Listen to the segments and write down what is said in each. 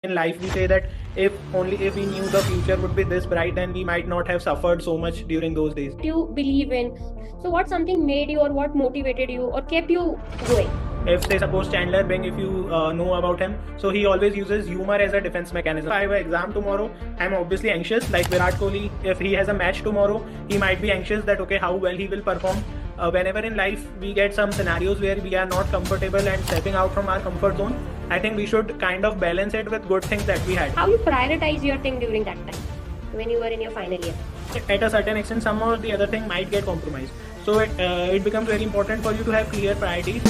in life we say that if we knew the future would be this bright, then we might not have suffered so much during those days. You believe in. So what something made you or what motivated you or kept you going? If say suppose Chandler Bing, if you know about him, so he always uses humor as a defense mechanism. If I have an exam tomorrow, I'm obviously anxious. Like Virat Kohli, if he has a match tomorrow, he might be anxious that okay, how well he will perform. Whenever in life we get some scenarios where we are not comfortable and stepping out from our comfort zone, I think we should kind of balance it with good things that we had. How you prioritize your thing during that time when you were in your final year? At a certain extent, some or the other thing might get compromised. So it becomes very important for you to have clear priorities.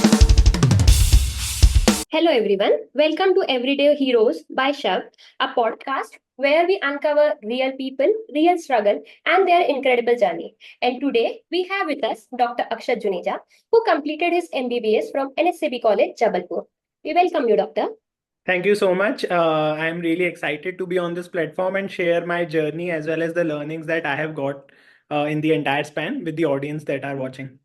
Hello everyone, welcome to Everyday Heroes by Shav, a podcast where we uncover real people, real struggle, and their incredible journey. And today we have with us Dr. Akshat Juneja, who completed his MBBS from NSCB College, Jabalpur. We welcome you, Doctor. Thank you so much. I'm really excited to be on this platform and share my journey as well as the learnings that I have got in the entire span with the audience that are watching.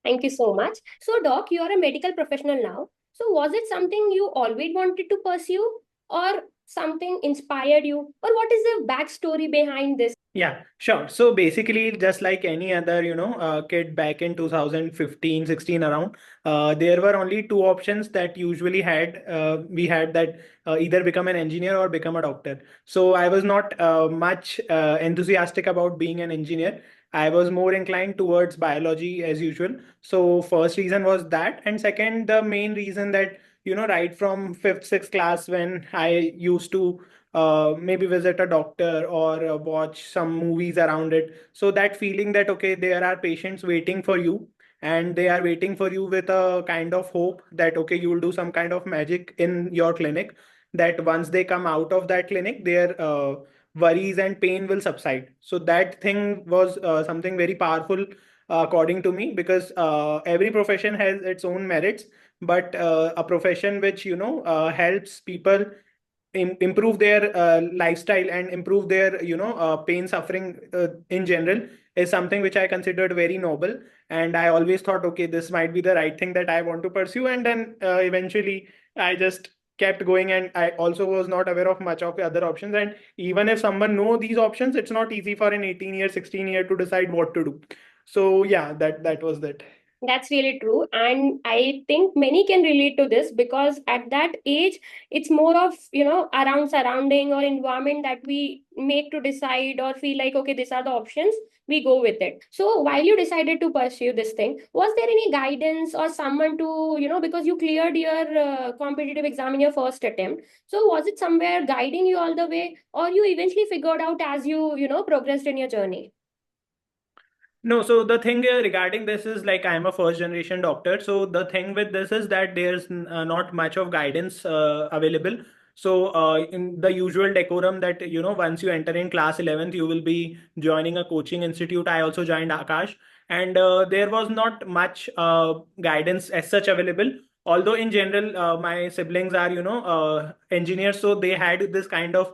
Thank you so much. So, Doc, you are a medical professional now. So, was it something you always wanted to pursue, or something inspired you, or what is the backstory behind this? Yeah, sure. So basically, just like any other, kid back in 2015, 16 around, there were only two options that usually we had that either become an engineer or become a doctor. So I was not much enthusiastic about being an engineer. I was more inclined towards biology as usual. So first reason was that. And second, the main reason that, right from fifth, sixth class when I used to maybe visit a doctor or watch some movies around it. So that feeling that, okay, there are patients waiting for you and they are waiting for you with a kind of hope that, okay, you will do some kind of magic in your clinic, that once they come out of that clinic, their worries and pain will subside. So that thing was something very powerful. According to me, because every profession has its own merits, but a profession which helps people improve their lifestyle and improve their pain suffering in general is something which I considered very noble. And I always thought, okay, this might be the right thing that I want to pursue. And then eventually I just kept going, and I also was not aware of much of the other options. And even if someone know these options, it's not easy for an 18-year 16-year to decide what to do. So yeah, that was that. That's really true. And I think many can relate to this because at that age, it's more of, around surrounding or environment that we make to decide or feel like, okay, these are the options, we go with it. So while you decided to pursue this thing, was there any guidance or someone to, because you cleared your competitive exam in your first attempt. So was it somewhere guiding you all the way, or you eventually figured out as you, progressed in your journey? No, so the thing regarding this is like I'm a first generation doctor. So the thing with this is that there's not much of guidance available. So in the usual decorum that once you enter in class 11th, you will be joining a coaching institute. I also joined Akash, and there was not much guidance as such available. Although in general, my siblings are engineers, so they had this kind of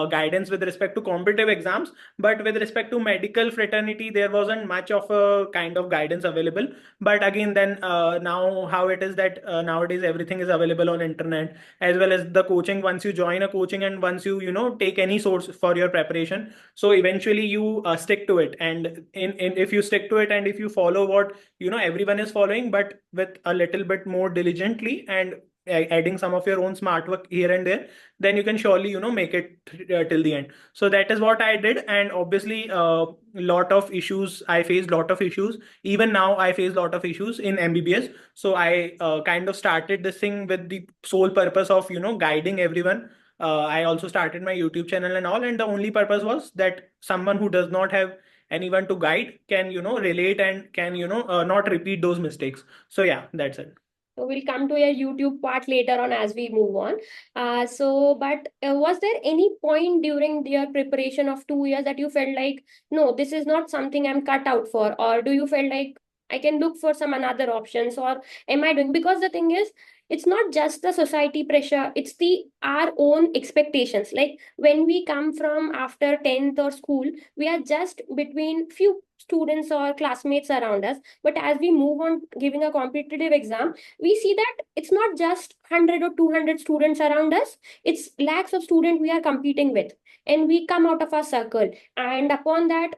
guidance with respect to competitive exams, but with respect to medical fraternity, there wasn't much of a kind of guidance available. But again, then now how it is that nowadays everything is available on internet, as well as the coaching. Once you join a coaching and once you take any source for your preparation, so eventually you stick to it. And if you stick to it and if you follow what everyone is following, but with a little bit more diligently and adding some of your own smart work here and there, then you can surely make it till the end. So that is what I did. And obviously lot of issues I faced, lot of issues. Even now I face lot of issues in MBBS. So I kind of started this thing with the sole purpose of guiding everyone. I also started my YouTube channel and all, and the only purpose was that someone who does not have anyone to guide can relate and can not repeat those mistakes. So yeah, that's it. So we'll come to your YouTube part later on as we move on. But was there any point during your preparation of 2 years that you felt like, no, this is not something I'm cut out for? Or do you feel like I can look for some another options, or am I doing, because the thing is, it's not just the society pressure, it's the our own expectations. Like when we come from after 10th or school, we are just between few students or classmates around us. But as we move on giving a competitive exam, we see that it's not just 100 or 200 students around us, it's lakhs of students we are competing with. And we come out of our circle, and upon that,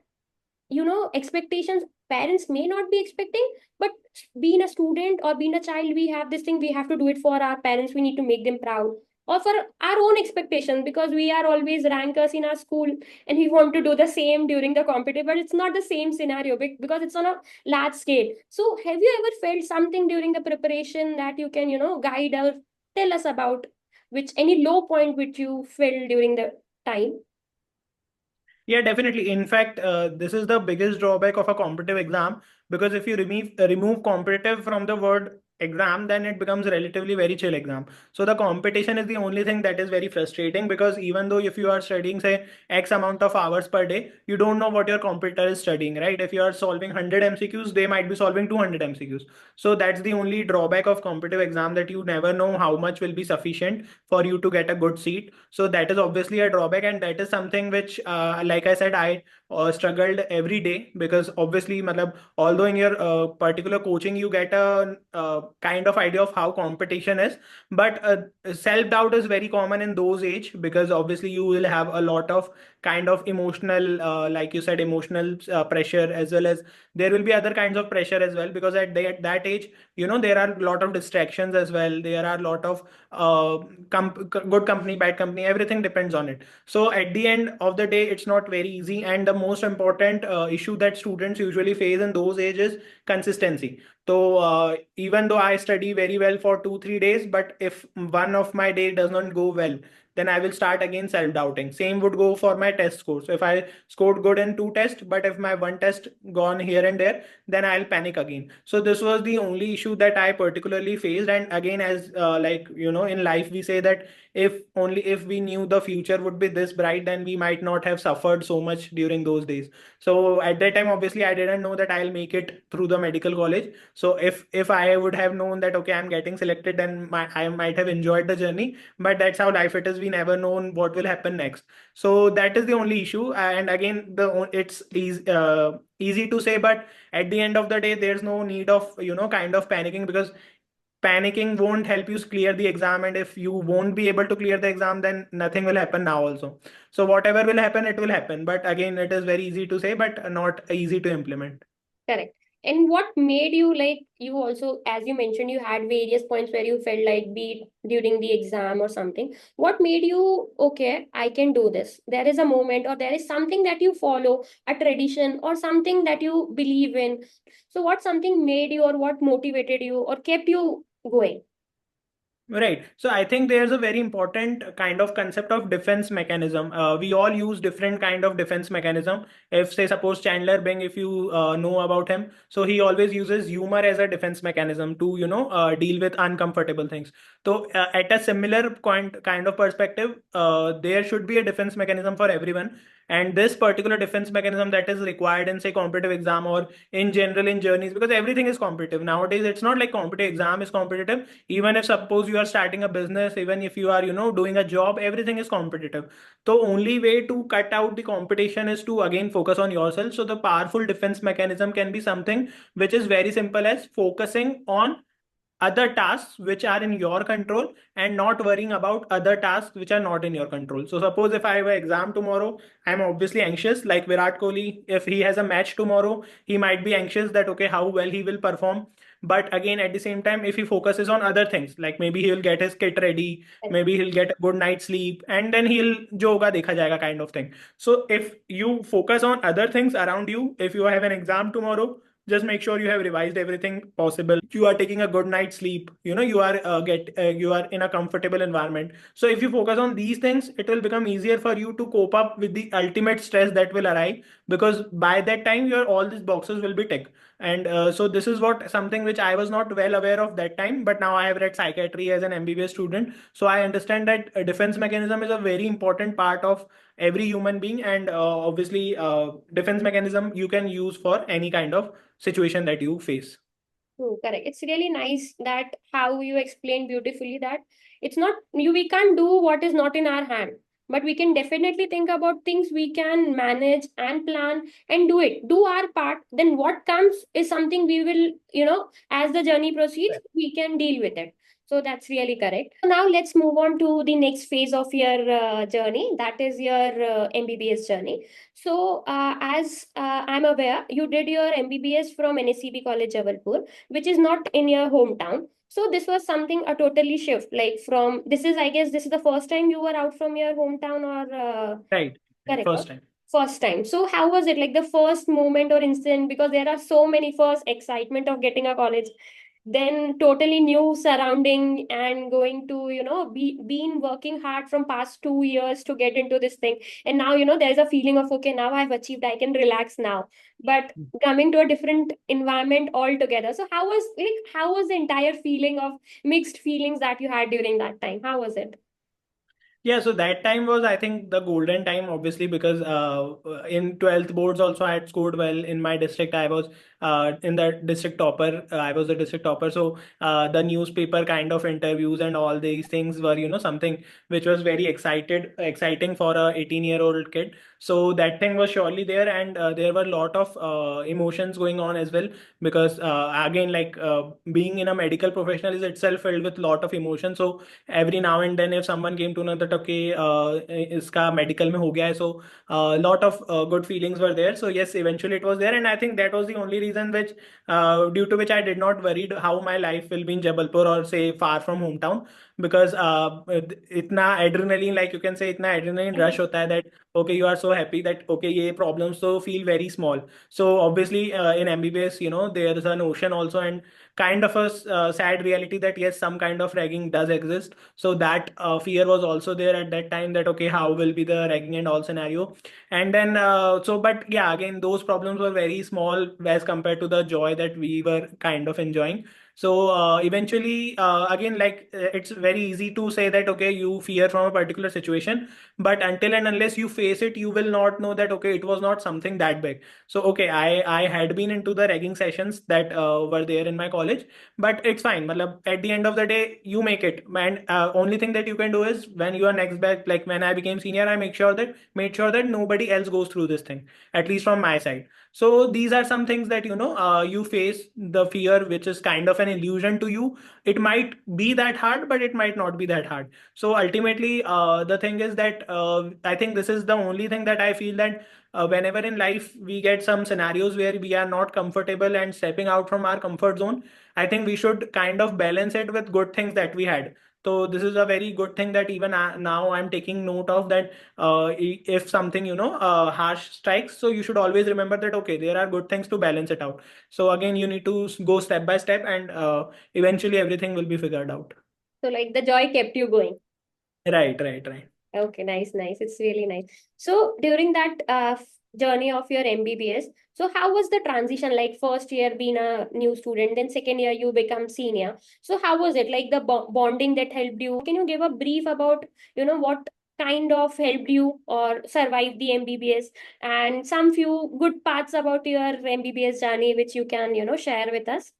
expectations parents may not be expecting, but being a student or being a child, we have this thing, we have to do it for our parents, we need to make them proud, or for our own expectations, because we are always rankers in our school, and we want to do the same during the competitive. But it's not the same scenario because it's on a large scale. So have you ever felt something during the preparation that you can guide or tell us about, which any low point which you felt during the time? Yeah, definitely. In fact, this is the biggest drawback of a competitive exam, because if you remove competitive from the word exam, then it becomes relatively very chill exam. So the competition is the only thing that is very frustrating, because even though if you are studying say X amount of hours per day, you don't know what your competitor is studying, right? If you are solving 100 MCQs, they might be solving 200 MCQs. So that's the only drawback of competitive exam, that you never know how much will be sufficient for you to get a good seat. So that is obviously a drawback, and that is something which, like I said, I struggled every day, because obviously, matlab, although in your particular coaching you get a kind of idea of how competition is, but self doubt is very common in those age, because obviously you will have a lot of kind of emotional, like you said, emotional pressure, as well as there will be other kinds of pressure as well, because at that age, there are a lot of distractions as well. There are a lot of uh, good company, bad company, everything depends on it. So at the end of the day, it's not very easy, and the most important issue that students usually face in those ages, consistency. So even though I study very well for 2 3 days, but if one of my day does not go well, then I will start again self doubting. Same would go for my test score. So if I scored good in two tests, but if my one test gone here and there, then I'll panic again. So this was the only issue that I particularly faced. And again, as like in life we say that if we knew the future would be this bright, then we might not have suffered so much during those days. So at that time, obviously, I didn't know that I'll make it through the medical college. So if I would have known that okay, I'm getting selected, then I might have enjoyed the journey. But that's how life it is. We never know what will happen next. So that is the only issue. And again, it's easy to say, but at the end of the day, there's no need of kind of panicking, because panicking won't help you clear the exam, and if you won't be able to clear the exam, then nothing will happen now also. So whatever will happen, it will happen, but again, it is very easy to say but not easy to implement. Correct. And what made you, like, you also, as you mentioned, you had various points where you felt like, be it during the exam or something. What made you, okay, I can do this? There is a moment, or there is something that you follow, a tradition, or something that you believe in. So, what something made you, or what motivated you, or kept you going? Right. So I think there's a very important kind of concept of defense mechanism. We all use different kind of defense mechanism. If say suppose Chandler Bing, if you know about him, so he always uses humor as a defense mechanism to deal with uncomfortable things. So at a similar kind of perspective, there should be a defense mechanism for everyone. And this particular defense mechanism that is required in say competitive exam, or in general in journeys, because everything is competitive nowadays. It's not like competitive exam is competitive. Even if suppose you are starting a business, even if you are doing a job, everything is competitive. The only way to cut out the competition is to again focus on yourself. So the powerful defense mechanism can be something which is very simple as focusing on other tasks which are in your control, and not worrying about other tasks which are not in your control. So suppose if I have an exam tomorrow, I'm obviously anxious. Like Virat Kohli, if he has a match tomorrow, he might be anxious that okay, how well he will perform. But again, at the same time, if he focuses on other things, like maybe he'll get his kit ready, maybe he'll get a good night's sleep, and then he'll jo hoga dekha jayega kind of thing. So if you focus on other things around you, if you have an exam tomorrow, just make sure you have revised everything possible, you are taking a good night's sleep, you are in a comfortable environment. So if you focus on these things, it will become easier for you to cope up with the ultimate stress that will arrive, because by that time your all these boxes will be ticked. And so this is what something which I was not well aware of that time, but now I have read psychiatry as an MBBS student, so I understand that a defense mechanism is a very important part of every human being, and obviously defense mechanism you can use for any kind of situation that you face. True, correct. It's really nice that how you explain beautifully that it's not you, we can't do what is not in our hand, but we can definitely think about things we can manage and plan and do it, do our part. Then what comes is something we will, as the journey proceeds, we can deal with it. So that's really correct. So now let's move on to the next phase of your journey, that is your MBBS journey. So, as I'm aware, you did your MBBS from NSCB College, Jabalpur, which is not in your hometown. So this was something a totally shift. Like from this is, I guess, this is the first time you were out from your hometown, or Right. correct? First time. First time. So how was it? Like the first moment or instant? Because there are so many first excitement of getting a college, then totally new surrounding and going to been working hard from past 2 years to get into this thing, and now there's a feeling of okay, now I've achieved, I can relax now, but coming to a different environment altogether. So how was the entire feeling of mixed feelings that you had during that time? How was it? Yeah, so that time was, I think, the golden time, obviously, because in 12th boards also I had scored well in my district. I was in the district topper. I was the district topper. So the newspaper kind of interviews and all these things were, something which was very exciting for a 18-year-old kid. So that thing was surely there, and there were a lot of emotions going on as well, because again, like being in a medical professional is itself filled with lot of emotion. So every now and then if someone came to know that okay, iska medical mein ho gaya hai, so a lot of good feelings were there. So yes, eventually it was there, and I think that was the only reason which due to which I did not worried how my life will be in Jabalpur or say far from hometown, because itna adrenaline, like you can say, itna adrenaline rush hota hai that okay, you are so happy that okay, ye problems so feel very small. So obviously in MBBS, there is an ocean also, and kind of a sad reality that yes, some kind of ragging does exist. So that fear was also there at that time, that okay, how will be the ragging and all scenario. And then but yeah, again, those problems were very small as compared to the joy that we were kind of enjoying. So eventually, again, like it's very easy to say that okay, you fear from a particular situation, but until and unless you face it, you will not know that okay, it was not something that big. So okay, I had been into the ragging sessions that were there in my college, but it's fine. Matlab, at the end of the day, you make it. And only thing that you can do is when you are next back, like when I became senior, I made sure that nobody else goes through this thing, at least from my side. So these are some things that you face the fear, which is kind of an illusion to you. It might be that hard, but it might not be that hard. So ultimately, the thing is that I think this is the only thing that I feel that whenever in life we get some scenarios where we are not comfortable and stepping out from our comfort zone, I think we should kind of balance it with good things that we had. So this is a very good thing that even now I'm taking note of, that if something harsh strikes, so you should always remember that okay, there are good things to balance it out. So again, you need to go step by step, and eventually everything will be figured out. So like the joy kept you going. Right, right, right. Okay, nice, nice. It's really nice. So during that journey of your MBBS, so how was the transition? Like first year being a new student, then second year you become senior. So how was it? Like the bonding that helped you? Can you give a brief about, what kind of helped you or survive the MBBS, and some few good parts about your MBBS journey which you can, share with us?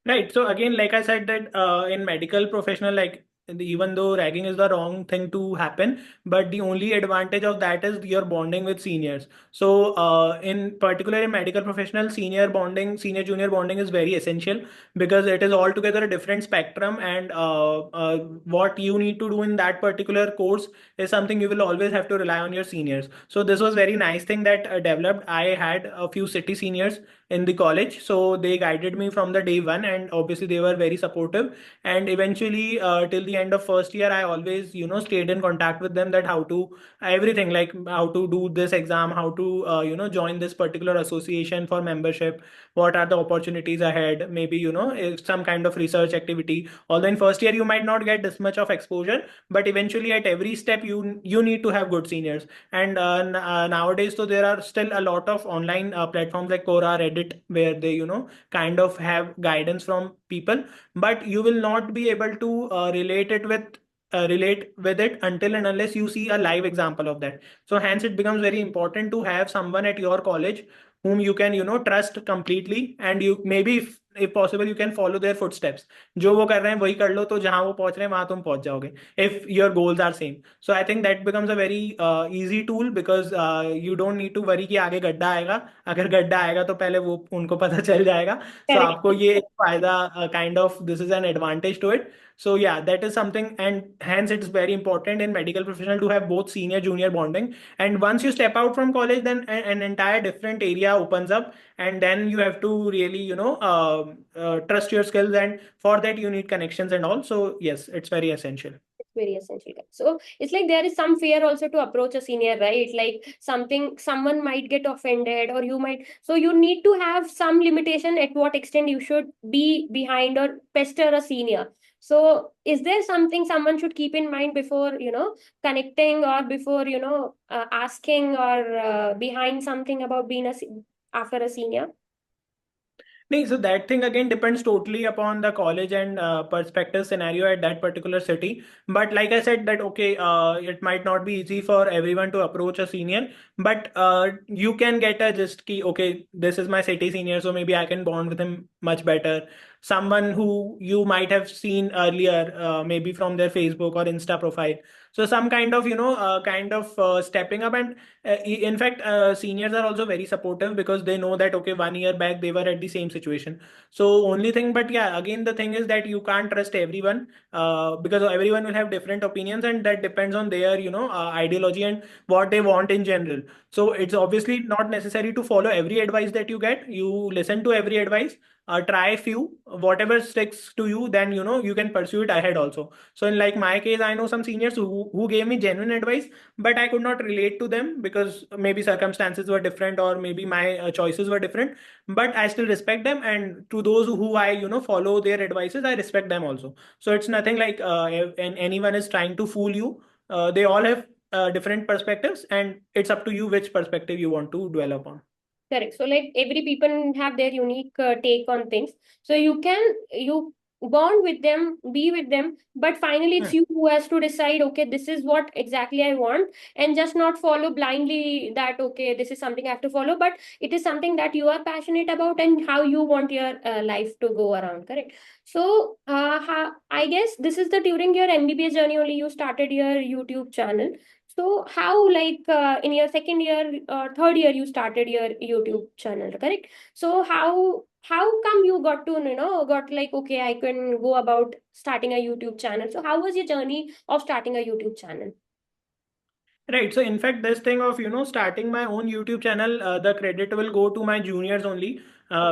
Right. So again, like I said that in medical professional, like even though ragging is the wrong thing to happen, but the only advantage of that is your bonding with seniors. So in particular in medical professional, senior junior bonding is very essential, because it is altogether a different spectrum, and what you need to do in that particular course is something you will always have to rely on your seniors. So this was very nice thing that developed. I had a few city seniors in the college, so they guided me from the day one, and obviously they were very supportive. And eventually till the end of first year, I always stayed in contact with them, that how to everything, like how to do this exam, how to join this particular association for membership, what are the opportunities ahead, maybe if some kind of research activity. Although in first year you might not get this much of exposure, but eventually at every step you need to have good seniors. And nowadays, so there are still a lot of online platforms like Quora, Reddit, where they kind of have guidance from people, but you will not be able to relate it with relate with it until and unless you see a live example of that. So hence it becomes very important to have someone at your college whom you can trust completely, and you maybe if possible you can follow their footsteps. जो वो कर रहे हैं वही कर लो, तो जहां वो पहुंच रहे हैं वहां तुम पहुंच जाओगे, if your goals are same. So I think that becomes a very easy tool, because you don't need to worry कि आगे गड्ढा आएगा. अगर गड्ढा आएगा तो पहले वो उनको पता चल जाएगा. So Correct. आपको ये एक फायदा, kind of this is an advantage to it. So yeah, that is something, and hence it's very important in medical professional to have both senior junior bonding. And once you step out from college, then an entire different area opens up, and then you have to really trust your skills, and for that you need connections and all. So yes, it's very essential. It's very essential. So it's like there is some fear also to approach a senior, right? Like something, someone might get offended, or you might. So you need to have some limitation at what extent you should be behind or pester a senior. So is there something someone should keep in mind before, connecting, or before, asking, or behind something about being after a senior? No, so that thing again depends totally upon the college and perspective scenario at that particular city. But like I said, that okay, it might not be easy for everyone to approach a senior, but you can get a just key. Okay, this is my city senior, so maybe I can bond with him much better. Someone who you might have seen earlier, maybe from their Facebook or Insta profile. So some kind of stepping up. And in fact, seniors are also very supportive, because they know that okay, 1 year back they were at the same situation. So only thing, but yeah, again the thing is that you can't trust everyone, because everyone will have different opinions, and that depends on their ideology and what they want in general. So it's obviously not necessary to follow every advice that you get. You listen to every advice, try few, whatever sticks to you, then you can pursue it ahead also. So in like my case, I know some seniors who gave me genuine advice, but I could not relate to them because maybe circumstances were different, or maybe my choices were different. But I still respect them, and to those who I follow their advices, I respect them also. So it's nothing like and anyone is trying to fool you. They all have different perspectives, and it's up to you which perspective you want to dwell upon. Correct. So like every people have their unique take on things. So you bond with them, be with them, but finally it's Hmm. you who has to decide, okay, this is what exactly I want, and just not follow blindly that, okay, this is something I have to follow, but it is something that you are passionate about and how you want your life to go around. Correct. So I guess this is the during your MBBS journey only you started your YouTube channel. So how like in your second year or third year you started your YouTube channel, correct? So how come you got to got like, okay, I can go about starting a YouTube channel. So how was your journey of starting a YouTube channel? Right. So in fact, this thing of starting my own YouTube channel, the credit will go to my juniors only,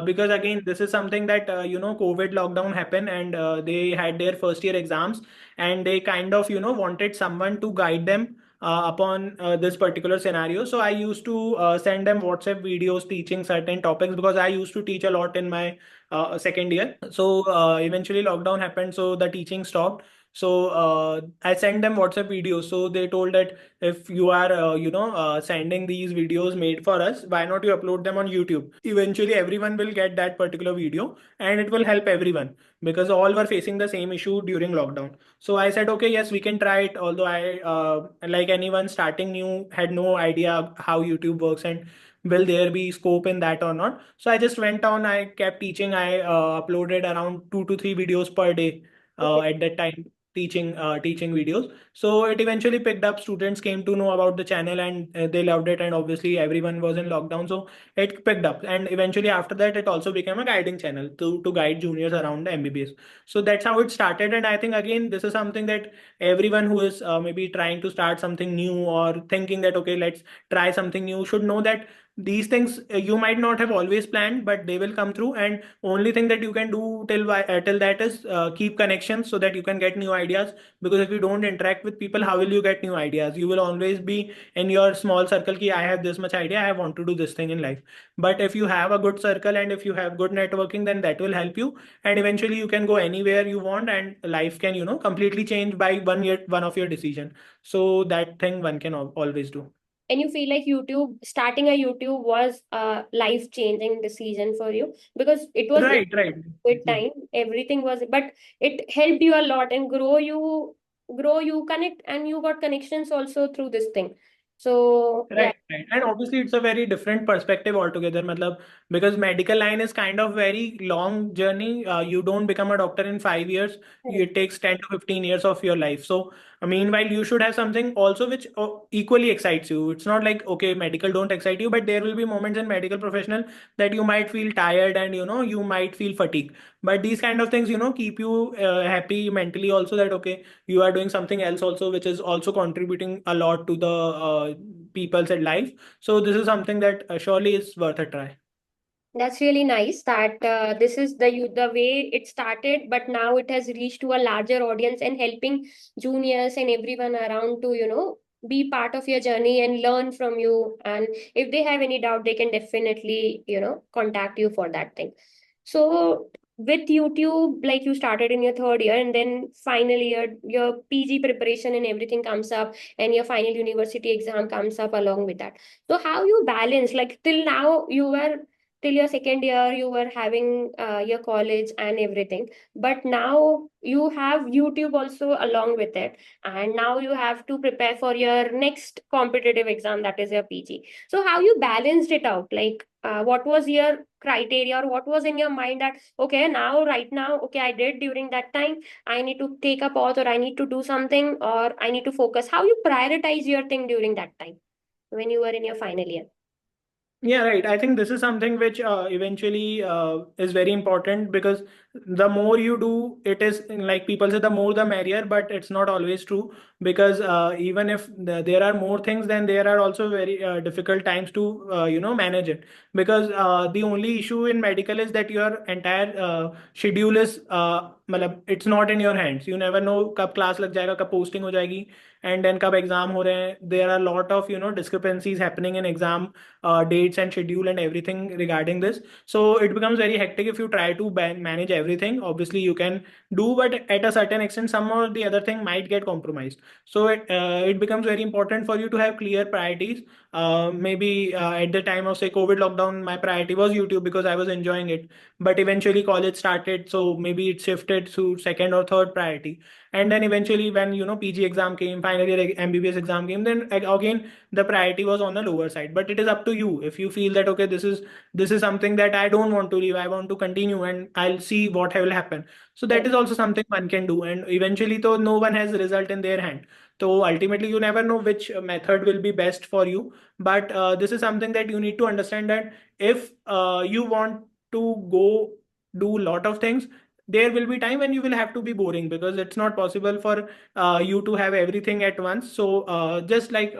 because again, this is something that COVID lockdown happened, and they had their first year exams, and they kind of wanted someone to guide them upon this particular scenario. So I used to send them WhatsApp videos teaching certain topics, because I used to teach a lot in my second year. So eventually lockdown happened, so the teaching stopped. So I sent them WhatsApp videos. So they told that if you are sending these videos made for us, why not you upload them on YouTube? Eventually everyone will get that particular video, and it will help everyone, because all were facing the same issue during lockdown. So I said, okay, yes, we can try it, although I like anyone starting new had no idea how YouTube works, and will there be scope in that or not. So I just went on, I kept teaching. I uploaded around 2 to 3 videos per day Okay. at that time, teaching videos. So it eventually picked up. Students came to know about the channel, and they loved it. And obviously everyone was in lockdown, so it picked up. And eventually after that, it also became a guiding channel to guide juniors around the MBBS. So that's how it started. And I think again, this is something that everyone who is maybe trying to start something new, or thinking that okay, let's try something new, should know that these things you might not have always planned, but they will come through. And only thing that you can do till that is keep connections, so that you can get new ideas. Because if you don't interact with people, how will you get new ideas? You will always be in your small circle ki I have this much idea, I want to do this thing in life. But if you have a good circle, and if you have good networking, then that will help you. And eventually you can go anywhere you want, and life can completely change by one of your decision. So that thing one can always do. And you feel like YouTube, starting a YouTube was a life changing decision for you because it was Right, right. with time, everything was, but it helped you a lot and grow you grow, you connect, and you got connections also through this thing. So yeah. Right, right. And obviously it's a very different perspective altogether. Matlab, because medical line is kind of very long journey. You don't become a doctor in 5 years. Correct. It takes 10 to 15 years of your life. So meanwhile, you should have something also which equally excites you. It's not like, okay, medical don't excite you, but there will be moments in medical professional that you might feel tired and, you might feel fatigue. But these kind of things, keep you happy mentally also, that, okay, you are doing something else also, which is also contributing a lot to the people's life. So this is something that surely is worth a try. That's really nice that this is the way it started, but now it has reached to a larger audience and helping juniors and everyone around to, be part of your journey and learn from you. And if they have any doubt, they can definitely, contact you for that thing. So with YouTube, like you started in your third year, and then finally your PG preparation and everything comes up, and your final university exam comes up along with that. So how you balance, like till now you were till your second year you were having your college and everything, but now you have YouTube also along with it, and now you have to prepare for your next competitive exam, that is your PG. So how you balanced it out, like what was your criteria, or what was in your mind that okay, now right now, okay, I did during that time, I need to take a pause, or I need to do something, or I need to focus. How you prioritize your thing during that time when you were in your final year? Yeah, right. I think this is something which eventually is very important, because the more you do, it is like people say, the more the merrier, but it's not always true, because even if there are more things, then there are also very difficult times to manage it, because the only issue in medical is that your entire schedule is मतलब it's not in your hands. You never know कब class लग जाएगा, कब posting हो जाएगी, and then कब exam हो रहे हैं. There are a lot of discrepancies happening in exam dates and schedule and everything regarding this. So it becomes very hectic if you try to manage everything. Obviously you can do, but at a certain extent some or the other thing might get compromised. So it becomes very important for you to have clear priorities. Maybe at the time of, say, COVID lockdown, my priority was YouTube because I was enjoying it, but eventually college started, so maybe it shifted to second or third priority. And then eventually when PG exam came, final year MBBS exam came, then again the priority was on the lower side. But it is up to you. If you feel that, okay, this is something that I don't want to leave, I want to continue, and I'll see what will happen. So that is also something one can do. And eventually, though, no one has result in their hand, so ultimately you never know which method will be best for you. But this is something that you need to understand, that if you want to go do lot of things, there will be time when you will have to be boring, because it's not possible for you to have everything at once. So just like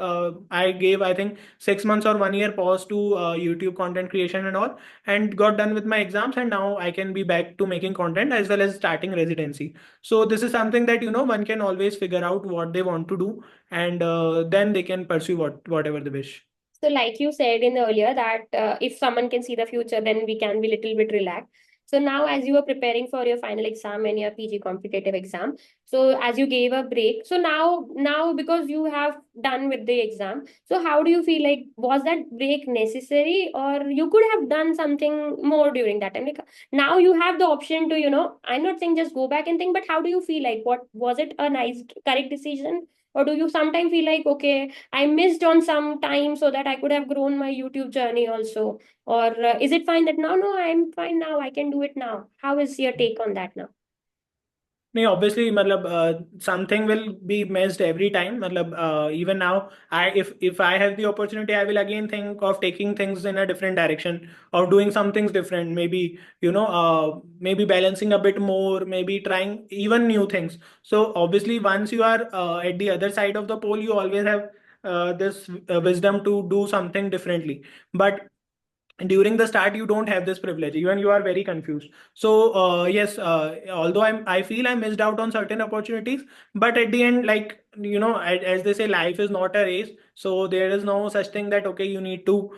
I gave, I think, 6 months or 1 year pause to YouTube content creation and all, and got done with my exams, and now I can be back to making content as well as starting residency. So this is something that one can always figure out what they want to do, and then they can pursue whatever they wish. So, like you said in earlier, that if someone can see the future, then we can be little bit relaxed. So now, as you were preparing for your final exam and your PG competitive exam, so as you gave a break, so now because you have done with the exam, so how do you feel, like was that break necessary, or you could have done something more during that time? Like now you have the option to, I'm not saying just go back and think, but how do you feel, like what was it a nice correct decision, or do you sometimes feel like okay, I missed on some time so that I could have grown my YouTube journey also? Or is it fine that no, I'm fine now, I can do it now? How is your take on that now? नहीं, obviously मतलब something will be missed every time. मतलब even now, if I have the opportunity, I will again think of taking things in a different direction, or doing some things different. Maybe maybe balancing a bit more, maybe trying even new things. So obviously once you are at the other side of the pole, you always have this wisdom to do something differently. But during the start, you don't have this privilege, even you are very confused. So yes, although I feel I missed out on certain opportunities, but at the end, like, as they say, life is not a race. So there is no such thing that, okay, you need to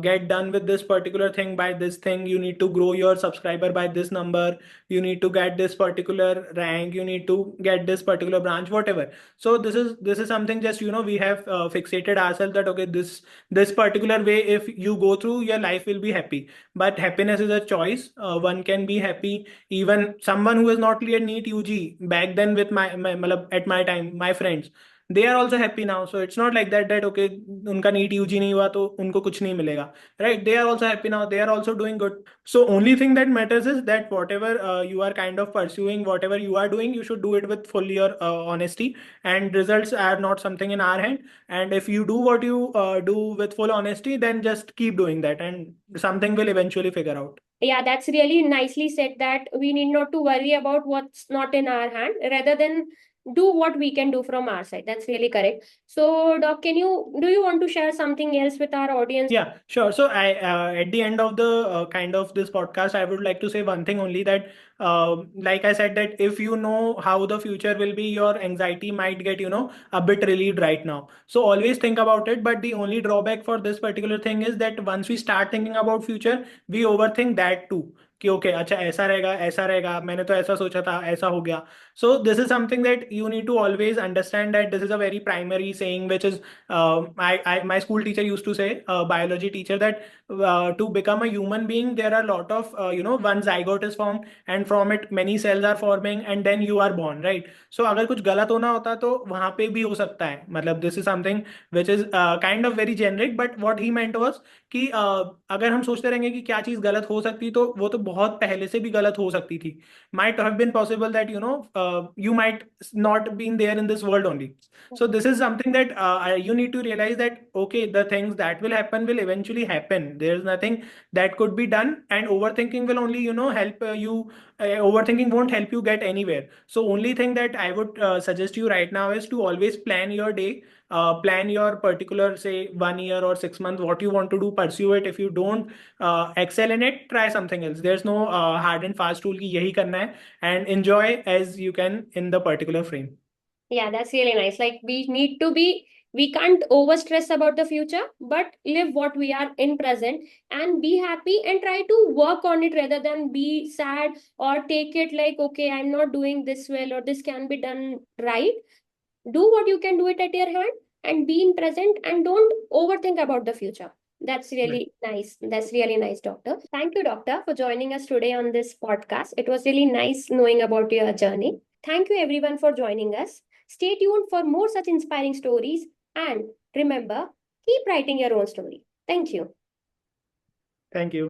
get done with this particular thing by this thing. You need to grow your subscriber by this number. You need to get this particular rank. You need to get this particular branch, whatever. So this is something just, we have fixated ourselves that, okay, this particular way, if you go through, your life will be happy. But happiness is a choice. One can be happy. Even someone who has not cleared NEET UG back then, with मतलब at my time, my friends, they are also happy now. So it's not like that okay, उनका NEET UG नहीं हुआ तो उनको कुछ नहीं मिलेगा, right? They are also happy now. They are also doing good. So only thing that matters is that whatever you are kind of pursuing, whatever you are doing, you should do it with full your honesty. And results are not something in our hand. And if you do what you do with full honesty, then just keep doing that, and something will eventually figure out. Yeah, that's really nicely said, that we need not to worry about what's not in our hand, rather than do what we can do from our side. That's really correct. So, Doc, do you want to share something else with our audience? Yeah, sure. So at the end of the kind of this podcast, I would like to say one thing only, that, like I said, that if you know how the future will be, your anxiety might get, a bit relieved right now. So always think about it. But the only drawback for this particular thing is that once we start thinking about future, we overthink that too. कि okay, अच्छा ऐसा रहेगा, मैंने तो ऐसा सोचा था, ऐसा हो गया. So this is something that you need to always understand, that this is a very primary saying, which is, my school teacher used to say, biology teacher, that to become a human being, there are a lot of, one zygote is formed, and from it many cells are forming, and then you are born, right? So अगर कुछ गलत होना होता तो वहां पे भी हो सकता है. मतलब this is something which is kind of very generic, but what he meant was कि अगर हम सोचते रहेंगे कि क्या चीज गलत हो सकती, तो वो तो बहुत पहले से भी गलत हो सकती थी. Might have been possible that, you might not been there in this world only. So this is something that you need to realize, that okay, the things that will happen will eventually happen. There is nothing that could be done, and overthinking will only, help you. Overthinking won't help you get anywhere. So only thing that I would suggest you right now is to always plan your day. Plan your particular, say, 1 year or 6 months, what you want to do, pursue it. If you don't excel in it, try something else. There's no hard and fast rule कि यही करना है, and enjoy as you can in the particular frame. Yeah, that's really nice. Like, we can't over stress about the future, but live what we are in present and be happy and try to work on it, rather than be sad or take it like, okay, I'm not doing this well, or this can be done right. Do what you can do it at your hand, and be in present, and don't overthink about the future. That's Right. really nice. That's really nice, Doctor. Thank you, Doctor, for joining us today on this podcast. It was really nice knowing about your journey. Thank you, everyone, for joining us. Stay tuned for more such inspiring stories. And remember, keep writing your own story. Thank you. Thank you.